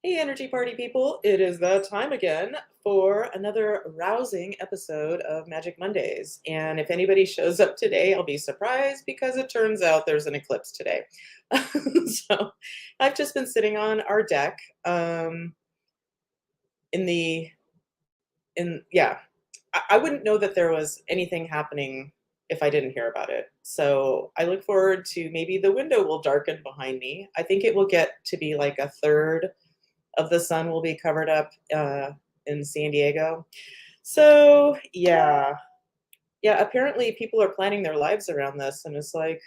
Hey, Energy Party people, it is that time again for another rousing episode of Magic Mondays. And if anybody shows up today, I'll be surprised because it turns out there's an eclipse today. So I've just been sitting on our deck in the, yeah, I wouldn't know that there was anything happening if I didn't hear about it. So I look forward to maybe the window will darken behind me. I think it will get to be like a third of the sun will be covered up in San Diego. So yeah. Apparently, people are planning their lives around this, and it's like,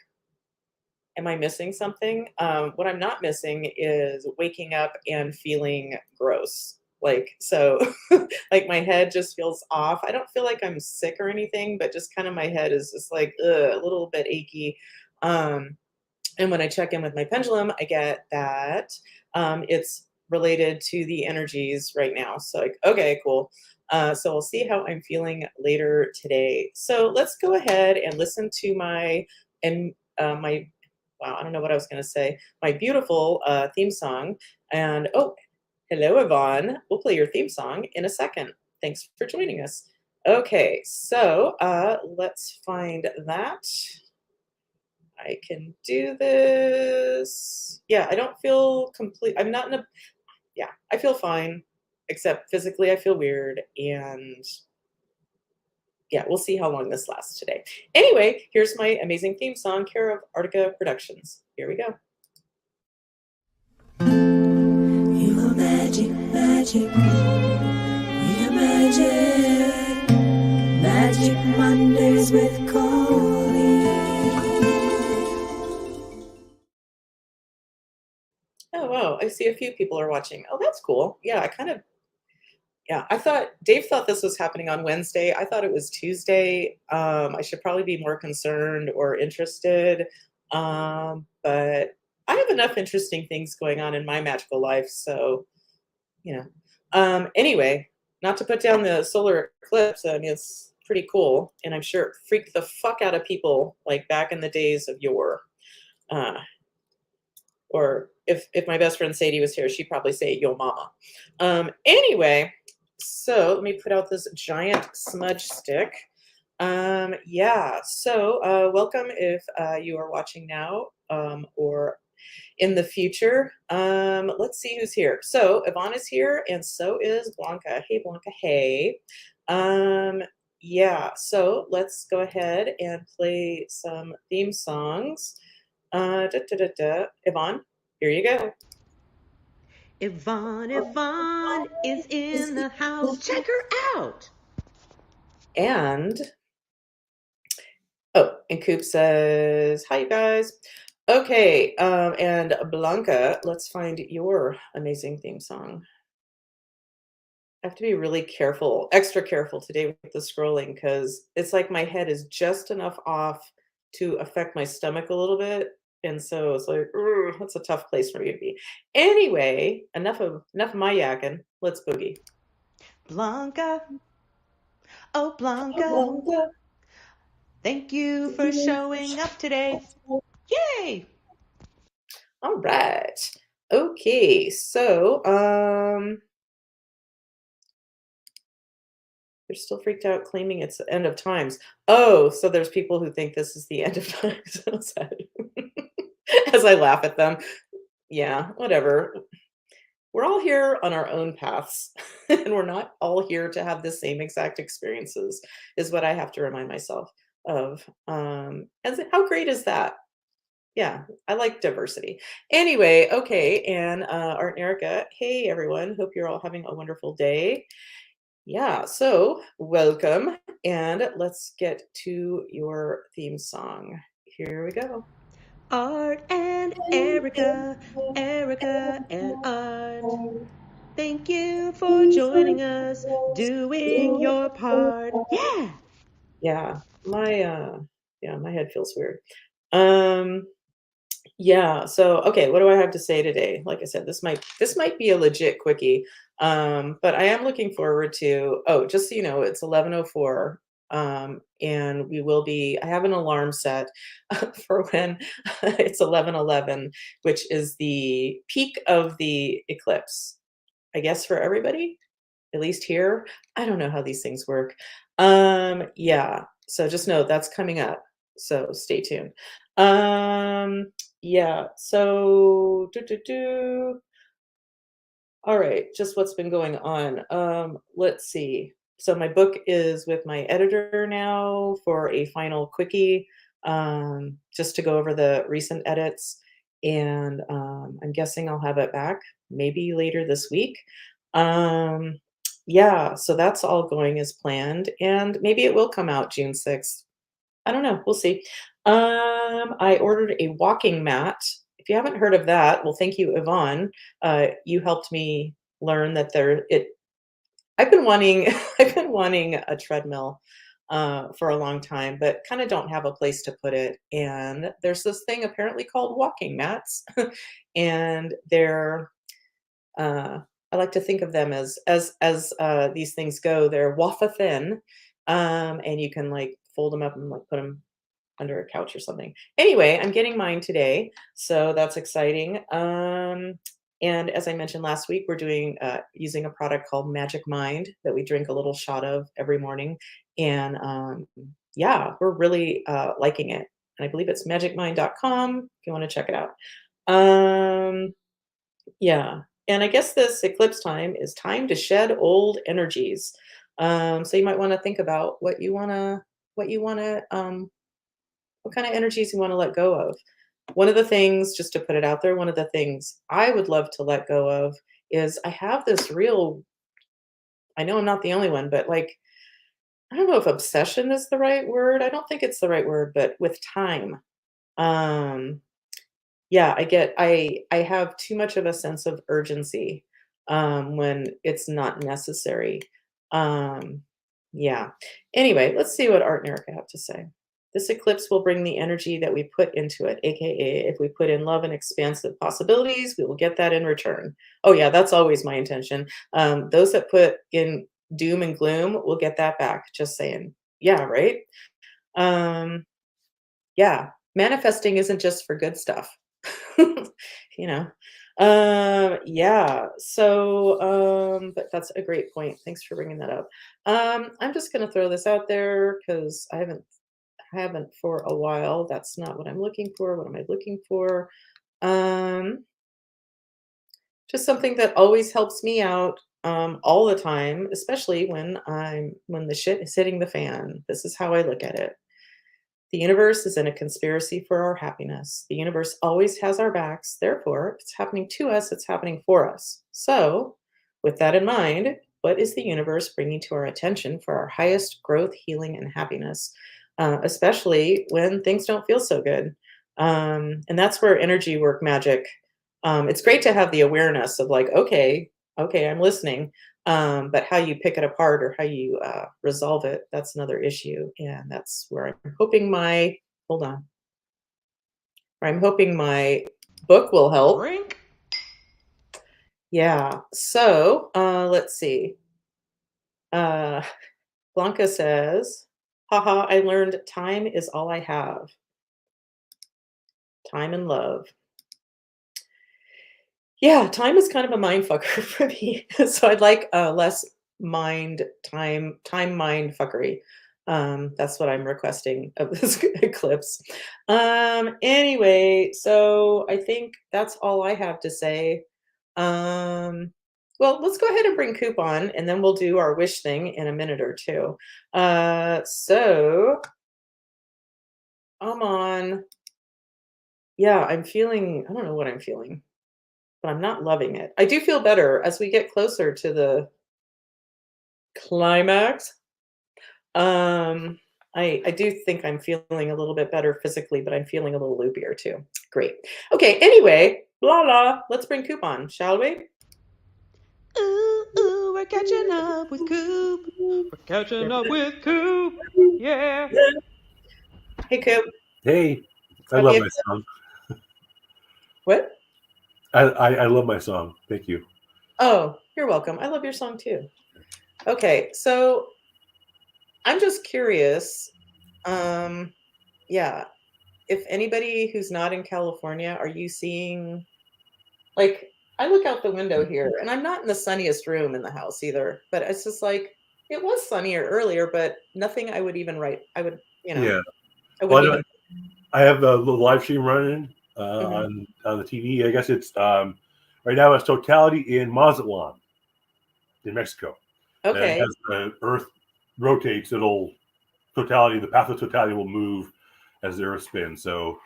am I missing something? What I'm not missing is waking up and feeling gross. Like so, like my head just feels off. I don't feel like I'm sick or anything, but just kind of my head is just like ugh, a little bit achy. Um, and when I check in with my pendulum, I get that it's related to the energies right now. So, like, okay, cool. So we'll see how I'm feeling later today. So let's go ahead and listen to my wow, I don't know what I was going to say. My beautiful theme song. And oh, hello, Yvonne. We'll play your theme song in a second. Thanks for joining us. Okay, so let's find that. I can do this. Yeah, I don't feel complete. I'm not in a, yeah, I feel fine, except physically I feel weird. And yeah, we'll see how long this lasts today. Anyway, here's my amazing theme song, care of Artica Productions. Here we go. You are magic, magic. We are magic. Magic Mondays with Colleen. Oh, wow. I see a few people are watching. Oh, that's cool. Yeah, I thought Dave thought this was happening on Wednesday. I thought it was Tuesday. I should probably be more concerned or interested. But I have enough interesting things going on in my magical life. So, you know. Anyway, not to put down the solar eclipse. I mean, it's pretty cool. And I'm sure it freaked the fuck out of people like back in the days of yore. Uh, or if my best friend Sadie was here, she'd probably say yo mama. Anyway, so let me put out this giant smudge stick. Yeah, so welcome if you are watching now or in the future. Let's see who's here. So Yvonne is here, and so is Blanca. Hey, Blanca, hey. Yeah, so let's go ahead and play some theme songs. Yvonne, here you go. Yvonne is in the house. Check her out. And and Coop says, hi, you guys. Okay, and Blanca, let's find your amazing theme song. I have to be really careful, extra careful today with the scrolling because it's like my head is just enough off to affect my stomach a little bit. And so it's like, "Ugh, that's a tough place for me to be." Anyway, enough of my yakking. Let's boogie. Blanca. Oh, Blanca. Blanca. Thank you for showing up today. Yay! All right. Okay, so they're still freaked out claiming it's the end of times. Oh, so there's people who think this is the end of times. So sad. As I laugh at them. Yeah, whatever. We're all here on our own paths, and we're not all here to have the same exact experiences, is what I have to remind myself of. And how great is that? Yeah, I like diversity. Anyway, okay, and Art and Erica, hey everyone, hope you're all having a wonderful day. Yeah, so welcome, and let's get to your theme song. Here we go. Art and Erica, Erica and Art. Thank you for joining us, doing your part. Yeah! Yeah, my head feels weird. Um, yeah, so okay, what do I have to say today? Like I said, this might be a legit quickie. But I am looking forward to, oh, just so you know, it's 11:04. And I have an alarm set for when it's 11:11, which is the peak of the eclipse. I guess for everybody, at least here. I don't know how these things work. Yeah, so just know that's coming up. So stay tuned. Yeah, so all right, just what's been going on. Let's see. So my book is with my editor now for a final quickie, just to go over the recent edits, and I'm guessing I'll have it back maybe later this week. Um, yeah, so that's all going as planned, and maybe it will come out June 6th. I don't know. We'll see. I ordered a walking mat. If you haven't heard of that, well, thank you, Yvonne. You helped me learn that there. I've been wanting. I've been wanting a treadmill for a long time, but kind of don't have a place to put it. And there's this thing apparently called walking mats, and they're. I like to think of them as these things go. They're wafa thin, and you can like fold them up and like put them under a couch or something. Anyway, I'm getting mine today, so that's exciting. And as I mentioned last week, we're doing using a product called Magic Mind that we drink a little shot of every morning, and yeah, we're really liking it. And I believe it's magicmind.com if you want to check it out. Yeah, and I guess this eclipse time is time to shed old energies. So you might want to think about what you want to what kind of energies you want to let go of. One of the things, just to put it out there, one of the things I would love to let go of is I have this real, I know I'm not the only one, but like, I don't know if obsession is the right word. I don't think it's the right word, but with time. Um, yeah, I have too much of a sense of urgency when it's not necessary. Um, yeah. Anyway, let's see what Art and Erica have to say. This eclipse will bring the energy that we put into it, aka if we put in love and expansive possibilities, we will get that in return. Oh yeah, that's always my intention. Those that put in doom and gloom will get that back. Just saying. Yeah, right. Um, yeah, manifesting isn't just for good stuff. You know? Yeah, so, but that's a great point. Thanks for bringing that up. I'm just gonna throw this out there because I haven't for a while. That's not what I'm looking for. What am I looking for? Um, just something that always helps me out, all the time, especially when the shit is hitting the fan. This is how I look at it. The universe is in a conspiracy for our happiness. The universe always has our backs. Therefore, if it's happening to us, it's happening for us. So, with that in mind, what is the universe bringing to our attention for our highest growth, healing, and happiness, especially when things don't feel so good? And that's where energy work magic. It's great to have the awareness of like, okay, I'm listening. But how you pick it apart or how you resolve it, that's another issue. And that's where I'm hoping hold on, where I'm hoping my book will help. Drink. Yeah. So let's see. Uh, Blanca says, haha, I learned time is all I have. Time and love. Yeah, time is kind of a mind fucker for me. So I'd like less time mind fuckery. That's what I'm requesting of this eclipse. Anyway, so I think that's all I have to say. Well, let's go ahead and bring Coop on, and then we'll do our wish thing in a minute or two. So I'm on. Yeah, I'm feeling. I don't know what I'm feeling, but I'm not loving it. I do feel better as we get closer to the climax. I do think I'm feeling a little bit better physically, but I'm feeling a little loopier too. Great. Okay, anyway, blah blah. Let's bring Coop on, shall we? Ooh, ooh, we're catching up with Coop. We're catching up with Coop. Yeah. Hey Coop. Hey, I Happy love ep- my song. What? I love my song. Thank you. Oh, you're welcome. I love your song too. Okay, so I'm just curious. Yeah, if anybody who's not in California, are you seeing like I look out the window here, and I'm not in the sunniest room in the house either. But it's just like it was sunnier earlier, but nothing I would even write. I would, Yeah. I Well, wouldn't even. I have the live stream running Mhm. on the TV. I guess it's right now it's totality in Mazatlan in Mexico. And Okay. as the Earth rotates, it'll totality. The path of totality will move as the Earth spins. So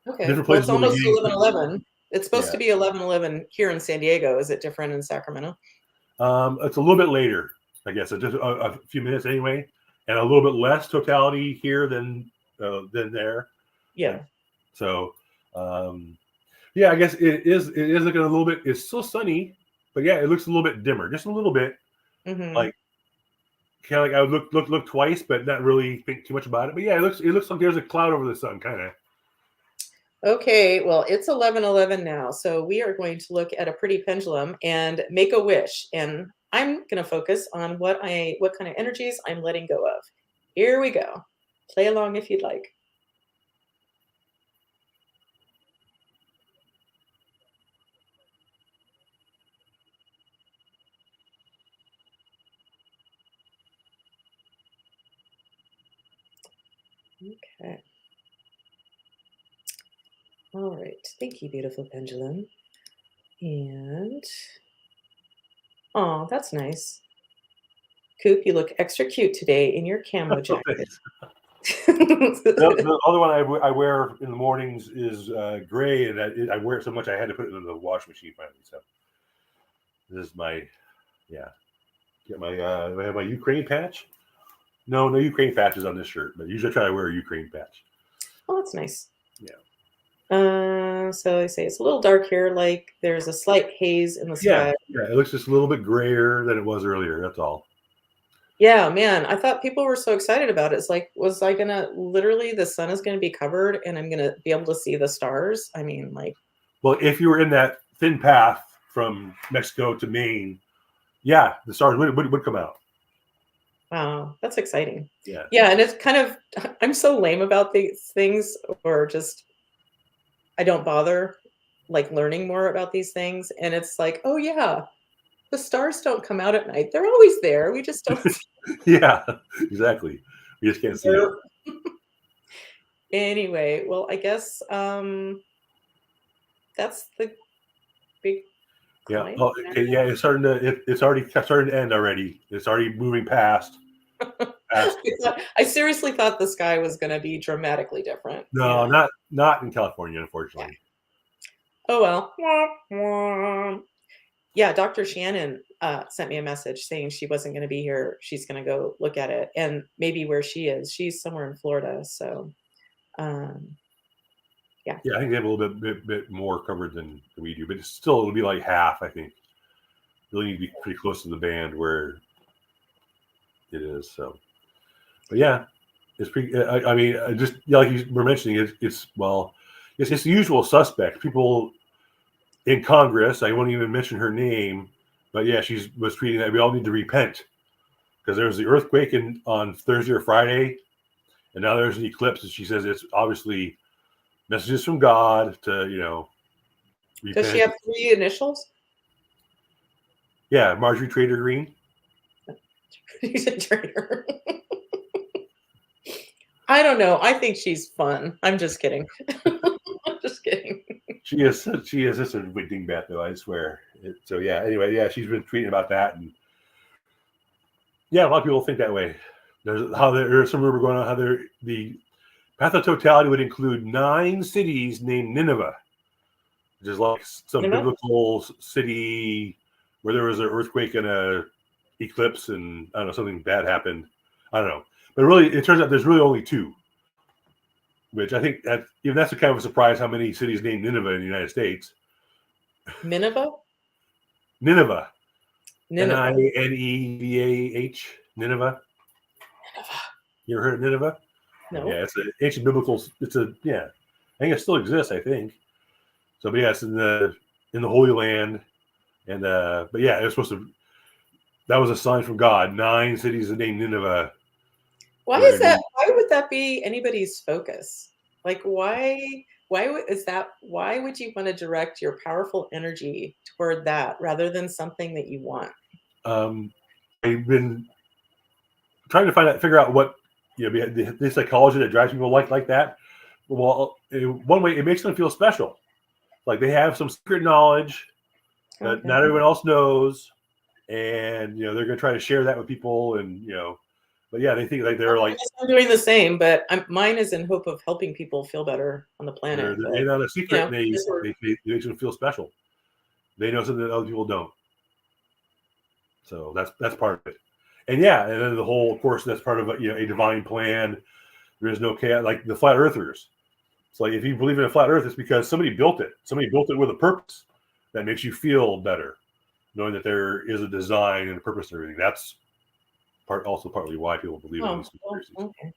Okay. different Well, it's places will be almost getting. 11:11. It's supposed Yeah. to be 11:11 here in San Diego. Is it different in Sacramento? It's a little bit later, I guess. Just a few minutes anyway, and a little bit less totality here than there. And Yeah. so, yeah, I guess it is. It is looking a little bit. It's still sunny, but yeah, it looks a little bit dimmer, just a little bit. Hmm. Like kind of like I would look twice, but not really think too much about it. But yeah, it looks like there's a cloud over the sun, kind of. Okay. Well, it's 11:11 now, so we are going to look at a pretty pendulum and make a wish. And I'm going to focus on what kind of energies I'm letting go of. Here we go. Play along if you'd like. Okay. All right. Thank you, beautiful pendulum. And oh, that's nice. Coop, you look extra cute today in your camo jacket. The other one I wear in the mornings is gray, and I wear it so much I had to put it in the wash machine finally. So this is my get my I have my Ukraine patch. No Ukraine patches on this shirt, but usually I try to wear a Ukraine patch. Oh, that's nice. Yeah. So they say it's a little dark here, like there's a slight haze in the Yeah, sky. yeah. It looks just a little bit grayer than it was earlier. That's all. Yeah, man, I thought people were so excited about it. It's like, was I gonna literally the sun is gonna be covered and I'm gonna be able to see the stars? I mean, like, Well, if you were in that thin path from Mexico to Maine, yeah, the stars would come out. wow, that's exciting. Yeah. Yeah, and it's kind of I'm so lame about these things, or just I don't bother like learning more about these things. And it's like, oh yeah, the stars don't come out at night. They're always there. We just don't see Yeah, exactly. You just can't see them. them. Anyway, well, I guess that's the big Yeah. climb. Oh, okay, yeah. It's starting to. It's already starting to end already. It's already moving past. I seriously thought the sky was going to be dramatically different. No, not in California, unfortunately. Oh well. Yeah, Dr. Shannon sent me a message saying she wasn't going to be here. She's going to go look at it, and maybe where she is. She's somewhere in Florida, so yeah. Yeah, I think they have a little bit more coverage than we do, but it'll be like half. I think really need to be pretty close to the band where it is. So, but yeah, it's pretty. I mean, just like you were mentioning, it's the usual suspect. People in Congress. I won't even mention her name, but yeah, she was tweeting that we all need to repent because there was the earthquake on Thursday or Friday, and now there's an eclipse, and she says it's obviously messages from God to repent. Does she have 3 initials? Yeah, Marjorie Trader Green. She's a traitor. I don't know. I think she's fun. I'm just kidding. I'm just kidding. She is just a big dingbat, though. I swear. So yeah. Anyway, yeah, she's been tweeting about that, and yeah, a lot of people think that way. There's some rumor going on how the path of totality would include 9 cities named Nineveh, which is like some biblical city where there was an earthquake and a eclipse, and I don't know, something bad happened. I don't know, but really, it turns out there's really only 2. Which I think even that's a kind of a surprise how many cities named Nineveh in the United States. Nineveh? Nineveh. Nineveh. Ninevah. Nineveh. You ever heard of Nineveh? No. Yeah, it's an ancient biblical. I think it still exists. I think. So, but yeah, it's in the Holy Land, and but yeah, it was supposed to. That was a sign from God. 9 cities named Nineveh. Why is that? Why would that be anybody's focus? Like, why Why would you want to direct your powerful energy toward that rather than something that you want? I've been trying to figure out what the psychology that drives people like that. Well, one way it makes them feel special, like they have some secret knowledge that Okay. not everyone else knows, and they're going to try to share that with people, and but yeah, they think like they're I like guess I'm doing the same, but mine is in hope of helping people feel better on the they're planet. they're But in on a secret, and this work. they make them feel special. They know something that other people don't. So that's part of it. And yeah, and then the whole, of course, that's part of a divine plan. There is no chaos, like the flat earthers. It's like if you believe in a flat earth, it's because somebody built it. Somebody built it with a purpose that makes you feel better, knowing that there is a design and a purpose and everything. That's partly why people believe in these conspiracies. Okay.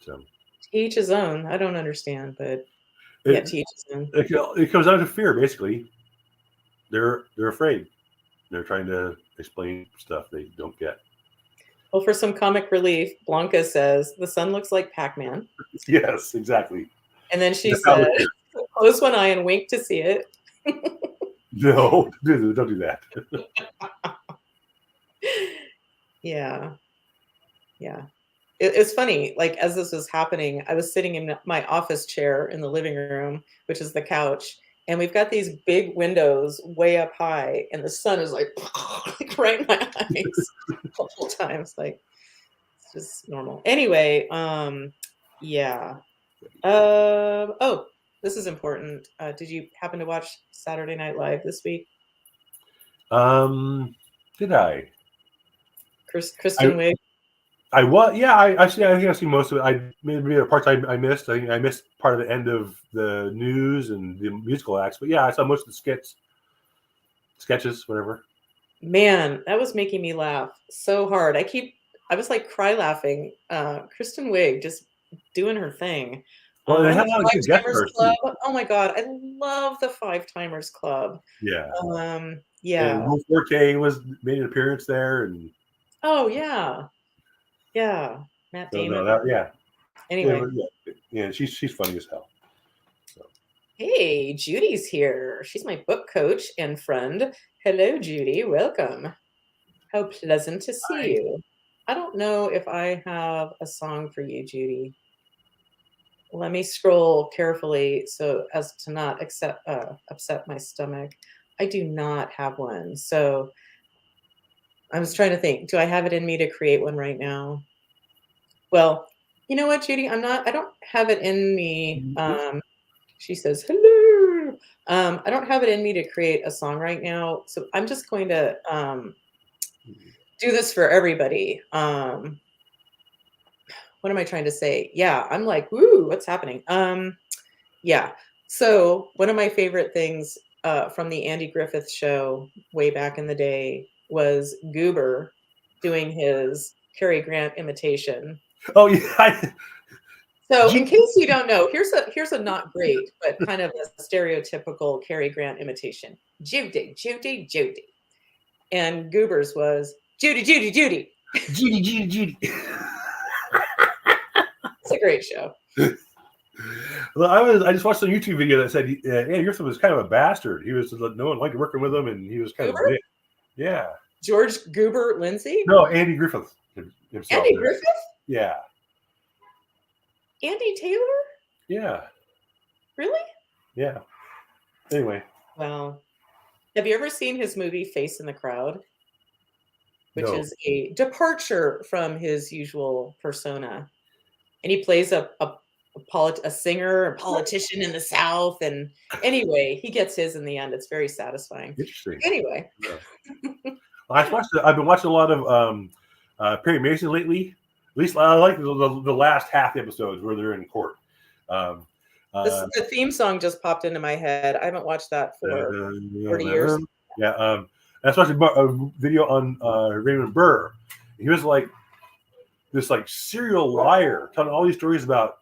So To each his own. I don't understand, but yeah, to each his own. it comes down to fear, basically. They're afraid. They're trying to explain stuff they don't get. Well, for some comic relief, Blanca says the sun looks like Pac-Man. Yes, exactly. And then she That's how said, it is. close one eye and wink to see it. No, don't do that. Yeah. Yeah. It's funny, like as this was happening, I was sitting in my office chair in the living room, which is the couch, and we've got these big windows way up high, and the sun is like, like right in my eyes a couple times. Like it's just normal. Anyway, yeah. Oh, this is important. Did you happen to watch Saturday Night Live this week? Did I? Kristen Wiig. I was, yeah. I think I've seen most of it. I maybe there are parts I missed. I think I missed part of the end of the news and the musical acts. But yeah, I saw most of the sketches, whatever. Man, that was making me laugh so hard. I was like cry laughing. Kristen Wiig just doing her thing. Well, they And had a the lot of Five good guest Timers stars Club. too. Oh my God, I love the Five Timers Club. Yeah. Yeah. And Will Forte made an appearance there, and Oh yeah, yeah. Matt so Damon. yeah. Anyway, Yeah, she's funny as hell. So. hey, Judy's here. She's my book coach and friend. Hello, Judy. Welcome. How pleasant to see you. I don't know if I have a song for you, Judy. Let me scroll carefully so as to not upset my stomach. I do not have one. So I was trying to think, do I have it in me to create one right now? Well, you know what, Judy? I don't have it in me. She says, hello. I don't have it in me to create a song right now. So I'm just going to do this for everybody. What am I trying to say? Yeah, I'm like, woo, what's happening? Yeah. So one of my favorite things from the Andy Griffith show way back in the day was Goober doing his Cary Grant imitation. Oh yeah. So in case you don't know, here's a not great, but kind of a stereotypical Cary Grant imitation. Judy, Judy, Judy. And Goober's was Judy, Judy, Judy. Judy, Judy, Judy. It's a great show. Well, I just watched a YouTube video that said Andy Griffith was kind of a bastard. He was no one liked working with him, and he was kind of a bitch. Yeah. George Goober Lindsay? No, Andy Griffith himself. Andy Griffith? Yeah. Andy Taylor? Yeah. Really? Yeah. Anyway. Well, have you ever seen his movie Face in the Crowd? Which No. is a departure from his usual persona. And he plays a singer, a politician in the South. And anyway, he gets his in the end. It's very satisfying. Interesting. Anyway. Yeah. I've been watching a lot of Perry Mason lately. At least I like the last half the episodes where they're in court. The theme song just popped into my head. I haven't watched that for 40 years. Yeah. I watched a video on Raymond Burr. He was like this serial liar, telling all these stories about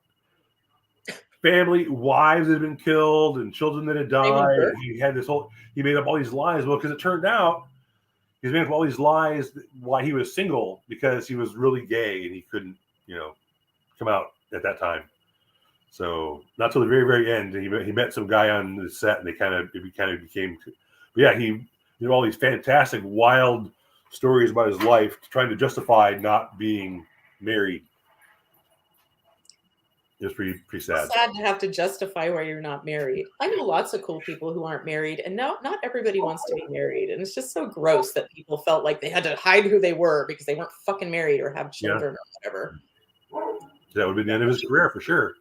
wives that had been killed and children that had died. He made up all these lies. Well, because it turned out he's made up all these lies why he was single, because he was really gay and he couldn't, come out at that time. So not till the very, very end, he met some guy on the set, and it kind of became. But yeah, he all these fantastic, wild stories about his life, trying to justify not being married. It was pretty sad. Sad to have to justify why you're not married. I know lots of cool people who aren't married, and no, not everybody wants to be married. And it's just so gross that people felt like they had to hide who they were because they weren't fucking married or have children or whatever. That would be the end of his career for sure.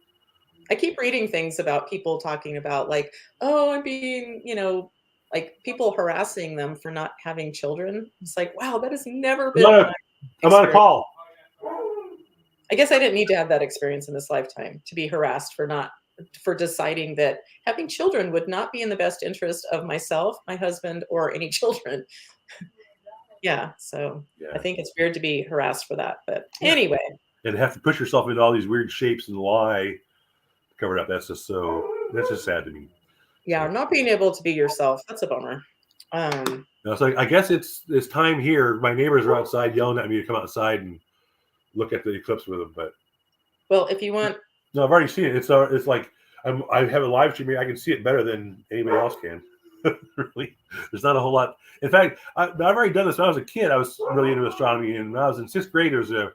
I keep reading things about people talking about like, oh, I'm being, like people harassing them for not having children. It's like, wow, that has never been. I'm on a call. I guess I didn't need to have that experience in this lifetime to be harassed for deciding that having children would not be in the best interest of myself, my husband, or any children. Yeah, so I think it's weird to be harassed for that. But anyway. And have to push yourself into all these weird shapes and lie to cover it up. That's just sad to me. Yeah, not being able to be yourself, that's a bummer. So I guess it's time here. My neighbors are outside yelling at me to come outside and look at the eclipse with them. But well, if you want, no, I've already seen it. It's like I have a live stream. I can see it better than anybody else can. Really, there's not a whole lot. In fact, I've already done this when I was a kid. I was really into astronomy, and when I was in 6th grade, there was a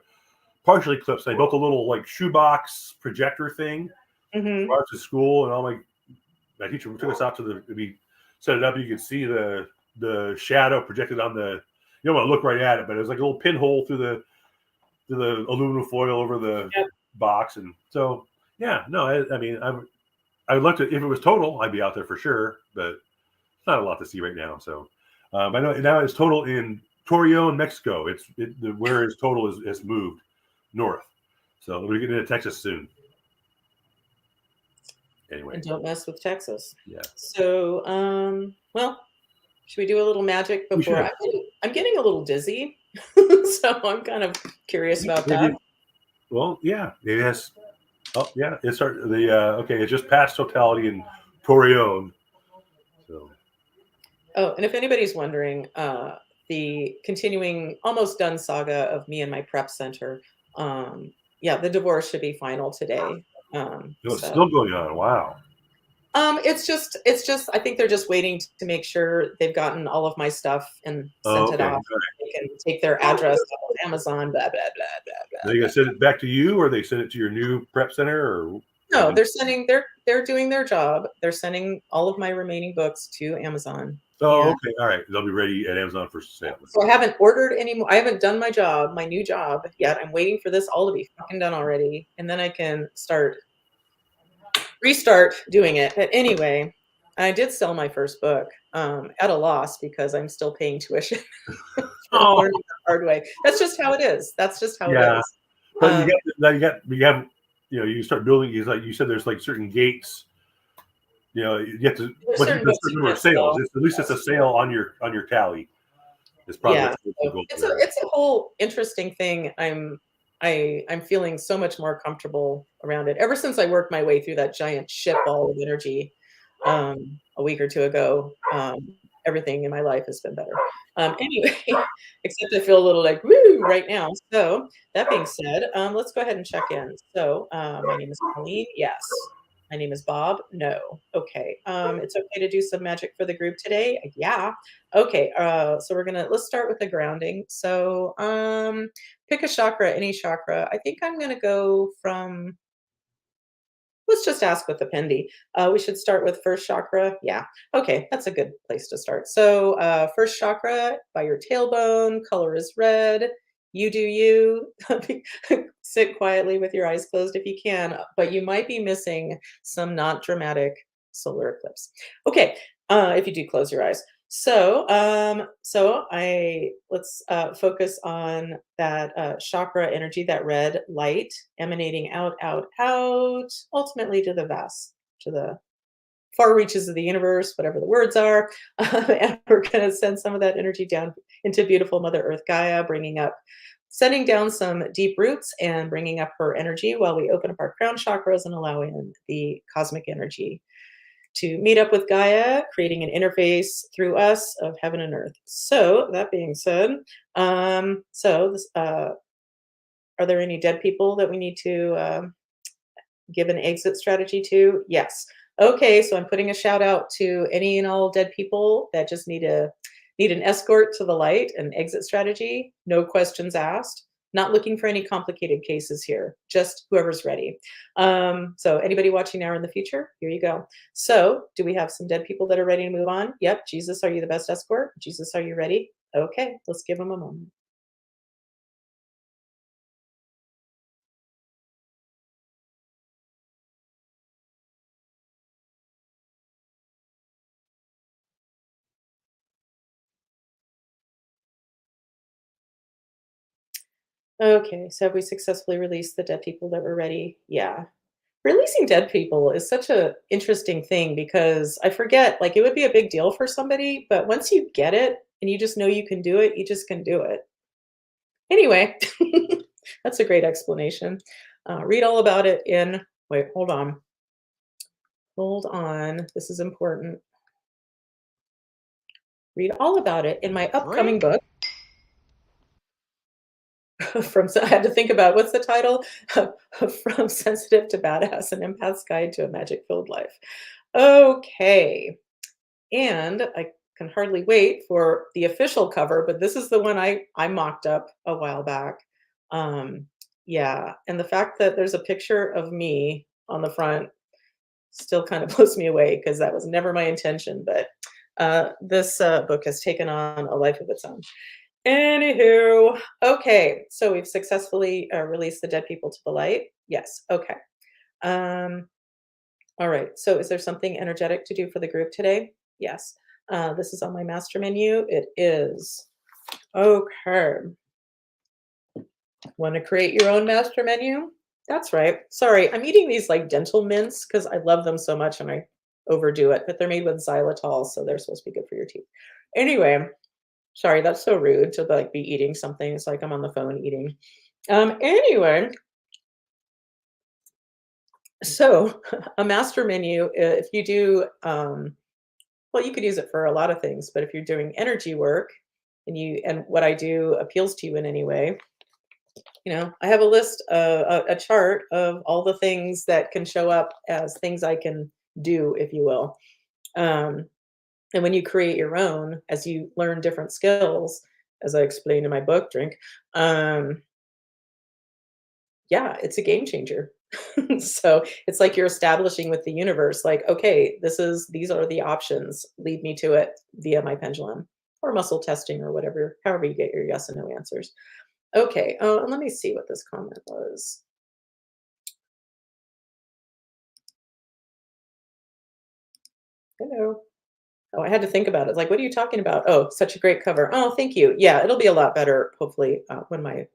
partial eclipse. I built a little like shoebox projector thing. Brought it to school, and my teacher took us out to we set it up. You could see the shadow projected on the. You don't want to look right at it, but it was like a little pinhole through the aluminum foil over the box. And so, yeah, no, I mean, I would love to, if it was total, I'd be out there for sure, but it's not a lot to see right now. So, I know now it's total in Torreon, Mexico. Where is total is moved north. So we're getting into Texas soon. Anyway. And don't mess with Texas. Yeah. So, well, should we do a little magic before? I'm getting a little dizzy. So I'm kind of curious about that. Well, yeah, it has. Oh, yeah, it's okay. It's just past totality in Torreon. So. Oh, and if anybody's wondering, the continuing, almost done saga of me and my prep center. The divorce should be final today. It's still going on. Wow. It's just. I think they're just waiting to make sure they've gotten all of my stuff and sent it off. Right. They can take their address off of Amazon. Blah blah blah blah blah. Are they gonna send it back to you, or they send it to your new prep center, or? No, they're doing their job. They're sending all of my remaining books to Amazon. Oh, okay, all right. They'll be ready at Amazon for sale. So I haven't ordered any more. I haven't done my new job yet. I'm waiting for this all to be fucking done already, and then I can restart doing it. But anyway, I did sell my first book at a loss because I'm still paying tuition. Learning the hard way. That's just how it is. That's just how it is. But you start building. Like you said, there's like certain gates. You get to certain number of sales. At least it's a sale on your tally. It's probably it's a whole interesting thing. I'm feeling so much more comfortable around it. Ever since I worked my way through that giant shit ball of energy a week or two ago, everything in my life has been better. Anyway, except I feel a little like woo right now. So that being said, let's go ahead and check in. So my name is Colleen. Yes. My name is Bob. No. Okay. It's okay to do some magic for the group today. Yeah. Okay. So let's start with the grounding. So pick a chakra, any chakra. I think I'm going to go from, let's just ask with the Pendi. We should start with first chakra. Yeah. Okay. That's a good place to start. So first chakra by your tailbone, color is red. You do you. Sit quietly with your eyes closed if you can, but you might be missing some not dramatic solar eclipse. Okay, if you do close your eyes. So, let's focus on that chakra energy, that red light emanating out, ultimately to the far reaches of the universe, whatever the words are. And we're going to send some of that energy down into beautiful Mother Earth Gaia, sending down some deep roots and bringing up her energy while we open up our crown chakras and allow in the cosmic energy to meet up with Gaia, creating an interface through us of heaven and earth. So that being said, are there any dead people that we need to give an exit strategy to? Yes. Okay, so I'm putting a shout out to any and all dead people that just need an escort to the light, an exit strategy, no questions asked. Not looking for any complicated cases here, just whoever's ready. So anybody watching now or in the future, here you go. So do we have some dead people that are ready to move on? Yep. Jesus, are you the best escort? Jesus, are you ready? Okay, let's give them a moment. Okay, so have we successfully released the dead people that were ready? Yeah. Releasing dead people is such a interesting thing because I forget, like, it would be a big deal for somebody, but once you get it and you just know you can do it, you just can do it. Anyway, that's a great explanation. Read all about it in, wait, hold on. Hold on. This is important. Read all about it in my upcoming Drink. book. I had to think about what's the title? From Sensitive to Badass, an Empath's Guide to a Magic-Filled Life. Okay. And I can hardly wait for the official cover, but this is the one I mocked up a while back. Yeah, and the fact that there's a picture of me on the front still kind of blows me away because that was never my intention, but this book has taken on a life of its own. Anywho, okay, so we've successfully released the dead people to the light. Yes, okay. All right, so is there something energetic to do for the group today? Yes. This is on my master menu. It is. Okay. Want to create your own master menu? That's right. Sorry, I'm eating these like dental mints because I love them so much and I overdo it, but they're made with xylitol, so they're supposed to be good for your teeth. Anyway, sorry, that's so rude to like be eating something. It's like I'm on the phone eating. Anyway, so a master menu, if you do, well, you could use it for a lot of things, but if you're doing energy work and what I do appeals to you in any way, I have a list, a chart of all the things that can show up as things I can do, if you will. And when you create your own, as you learn different skills, as I explained in my book, Drink, yeah, it's a game changer. So it's like you're establishing with the universe, like, okay, these are the options. Lead me to it via my pendulum or muscle testing or whatever, however you get your yes and no answers. Okay, and let me see what this comment was. Hello. Oh, I had to think about it. Like, what are you talking about? Oh, such a great cover. Oh, thank you. Yeah, it'll be a lot better, hopefully, when my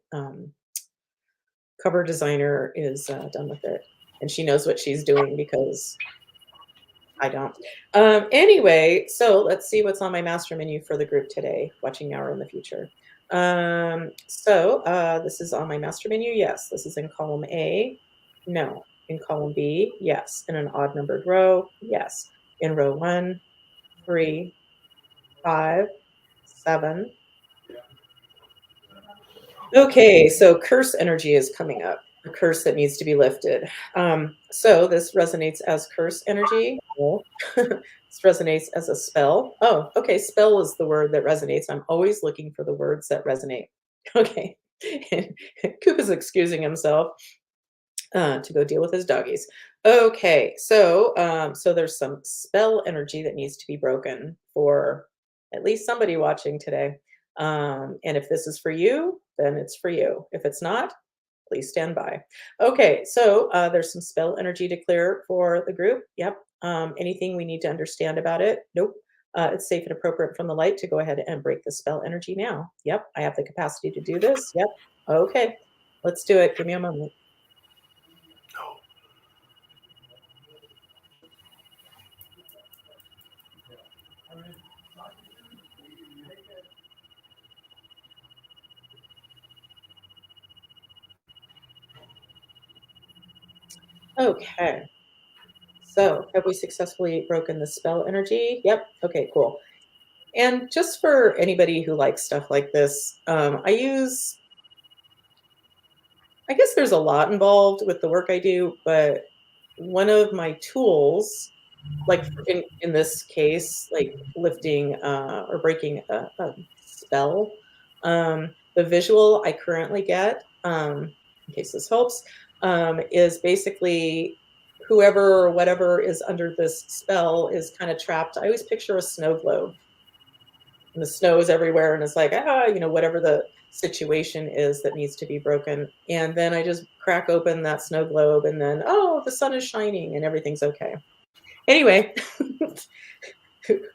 cover designer is done with it. And she knows what she's doing because I don't. Anyway, so let's see what's on my master menu for the group today, watching now or in the future. This is on my master menu. Yes. This is in column A. No. In column B. Yes. In an odd numbered row. Yes. In row 1, 3, 5, 7. Okay, so curse energy is coming up, a curse that needs to be lifted. So this resonates as curse energy. Well, this resonates as a spell. Oh, okay, spell is the word that resonates. I'm always looking for the words that resonate. Okay. Coop is excusing himself to go deal with his doggies. Okay, so there's some spell energy that needs to be broken for at least somebody watching today. And if this is for you, then it's for you. If it's not, please stand by. Okay, so there's some spell energy to clear for the group. Yep. Anything we need to understand about it? Nope. It's safe and appropriate from the light to go ahead and break the spell energy now. Yep, I have the capacity to do this. Yep. Okay, let's do it. Give me a moment. Okay. So have we successfully broken the spell energy? Yep. Okay, cool. And just for anybody who likes stuff like this, I guess there's a lot involved with the work I do, but one of my tools, like in this case, like lifting or breaking a spell, the visual I currently get, in case this helps, is basically whoever or whatever is under this spell is kind of trapped. I always picture a snow globe, and the snow is everywhere, and it's like, whatever the situation is that needs to be broken. And then I just crack open that snow globe, and then, oh, the sun is shining and everything's okay. Anyway,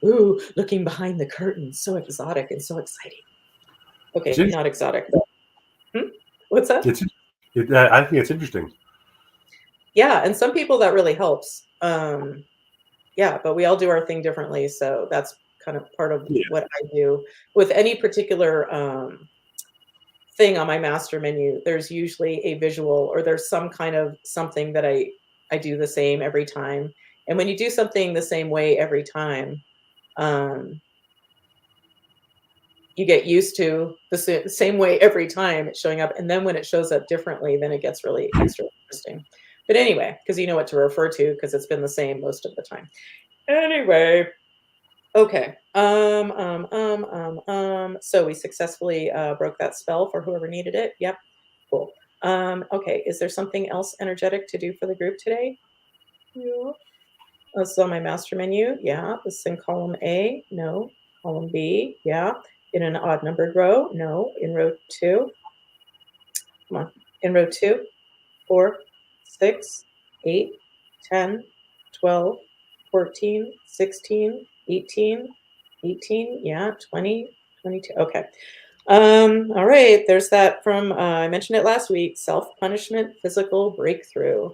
ooh, looking behind the curtain, so exotic and so exciting. Okay, It's, not exotic. But, what's that? I think it's interesting. Yeah, and some people that really helps. Yeah, but we all do our thing differently, so that's kind of part of what I do with any particular thing on my master menu. There's usually a visual, or there's some kind of something that I do the same every time. And when you do something the same way every time, you get used to the same way every time it's showing up. And then when it shows up differently, then it gets really extra interesting. But anyway, because you know what to refer to, because it's been the same most of the time. Anyway, okay. So we successfully broke that spell for whoever needed it. Yep. Cool. Okay. Is there something else energetic to do for the group today? Yeah. This is on my master menu. Yeah. This is in column A. No. Column B. Yeah. In an odd numbered row. No. In row 2. Come on. In row 2, 4, 6, 8, 10, 12, 14, 16, 18, 18, yeah, 20, 22. Okay. All right. There's that from, I mentioned it last week, self-punishment, physical breakthrough.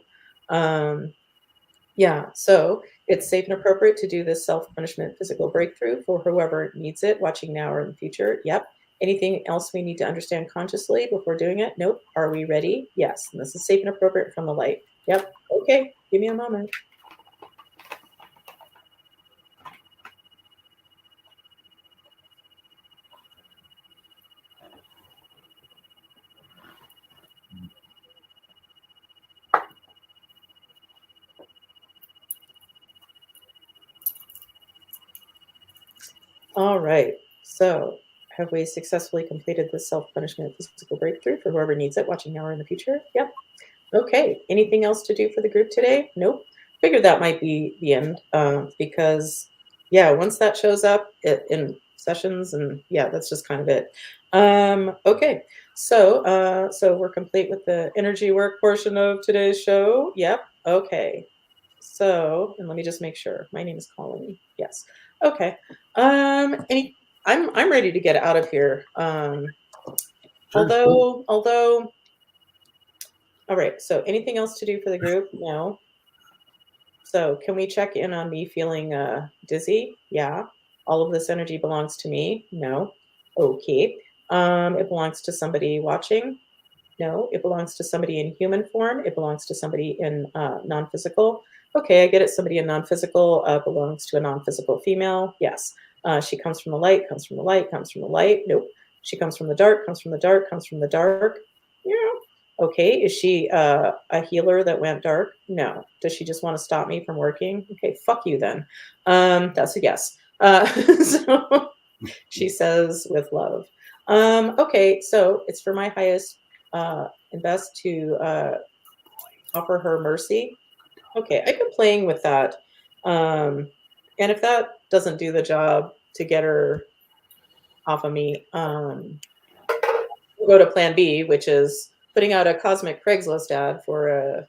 Yeah, so it's safe and appropriate to do this self-punishment physical breakthrough for whoever needs it, watching now or in the future. Yep. Anything else we need to understand consciously before doing it? Nope. Are we ready? Yes. And this is safe and appropriate from the light. Yep. Okay. Give me a moment. All right. So have we successfully completed the self-punishment physical breakthrough for whoever needs it, watching now or in the future? Yep. Okay. Anything else to do for the group today? Nope. Figured that might be the end because, yeah, once that shows up in sessions, and yeah, that's just kind of it. Okay. So we're complete with the energy work portion of today's show. Yep. Okay. So, and let me just make sure. My name is Colleen. Yes. Okay. I'm ready to get out of here. Sure. Although all right, so anything else to do for the group? No. So can we check in on me feeling dizzy? Yeah. All of this energy belongs to me? No. Okay. It belongs to somebody watching? No. It belongs to somebody in human form? It belongs to somebody in non-physical? Okay, I get it. Somebody in non-physical belongs to a non-physical female? Yes. She comes from the light, comes from the light, comes from the light? Nope. She comes from the dark, comes from the dark, comes from the dark? Yeah. Okay, is she a healer that went dark? No. Does she just want to stop me from working? Okay, fuck you then. That's a yes. So she says with love. Okay, so it's for my highest and best to offer her mercy. Okay, I've been playing with that. And if that doesn't do the job to get her off of me, we'll go to plan B, which is putting out a cosmic Craigslist ad for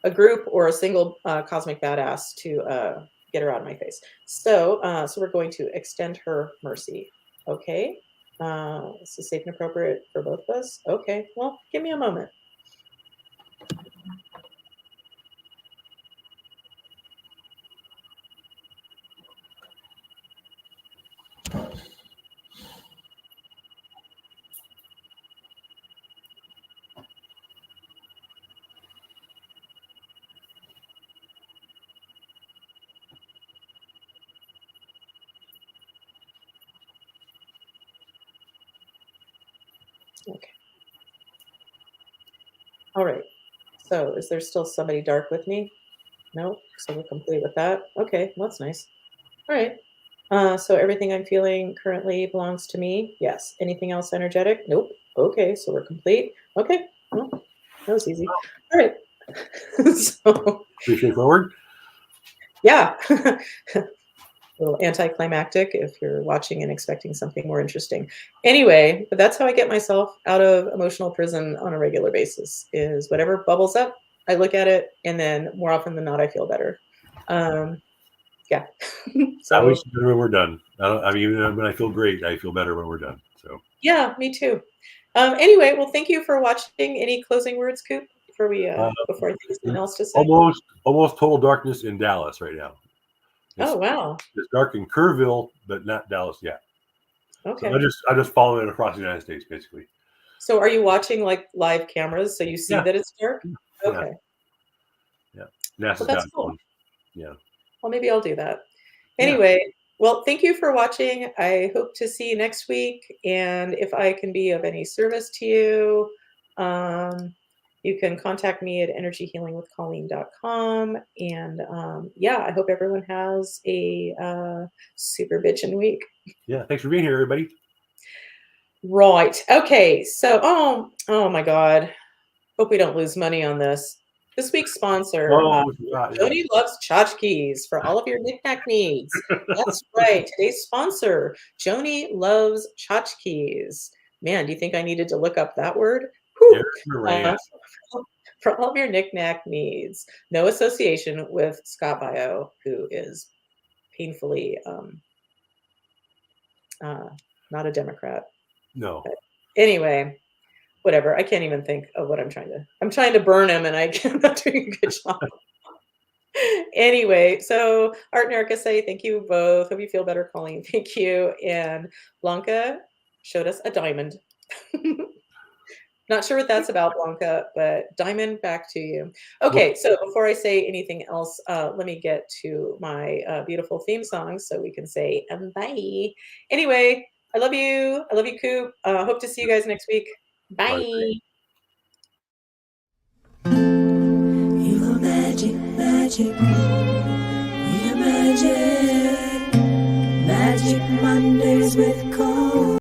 a group or a single cosmic badass to get her out of my face. So we're going to extend her mercy. Okay. This is safe and appropriate for both of us. Okay. Well, give me a moment. Okay. All right. So is there still somebody dark with me? Nope. So we're complete with that. Okay, well, that's nice. All right. So everything I'm feeling currently belongs to me. Yes. Anything else energetic? Nope. Okay, so we're complete. Okay. Well, that was easy. All right. So Pretty straightforward. yeah. A little anticlimactic if you're watching and expecting something more interesting. Anyway, but that's how I get myself out of emotional prison on a regular basis is whatever bubbles up, I look at it, and then more often than not, I feel better. Yeah. I So always feel better when we're done. I mean, even when I feel great, I feel better when we're done. So yeah, me too. Anyway, well, thank you for watching. Any closing words, Coop, before I think of something else to say? almost total darkness in Dallas right now. It's, Oh wow. it's dark in Kerrville, but not Dallas yet. Okay. So I just follow it across the United States, basically. So are you watching like live cameras so you see Yeah. that it's dark? Yeah. Okay. Yeah. NASA's Well, that's got cool. one. Yeah. Well, maybe I'll do that. Yeah. Anyway, well, thank you for watching. I hope to see you next week. And if I can be of any service to you, you can contact me at energyhealingwithcolleen.com. And yeah, I hope everyone has a super bitchin' week. Yeah. Thanks for being here, everybody. Right. Okay. So, oh my God. Hope we don't lose money on this. This week's sponsor, Oh, yeah. Joni loves tchotchkes for all of your knickknack needs. That's right. Today's sponsor, Joni loves tchotchkes. Man, do you think I needed to look up that word? Whew. For all of your knickknack needs. No association with Scott Bio, who is painfully not a Democrat. No. But anyway, whatever. I can't even think of what I'm trying to burn him, and I'm not doing a good job. Anyway, so Art and Erica say thank you both. Hope you feel better, Colleen. Thank you. And Blanca showed us a diamond. Not sure what that's about, Blanca, but diamond, back to you. Okay, so before I say anything else, let me get to my beautiful theme song so we can say bye. Anyway, I love you. I love you, Coop. Hope to see you guys next week. Bye. You are magic, magic. We are magic. Magic Mondays with Cole.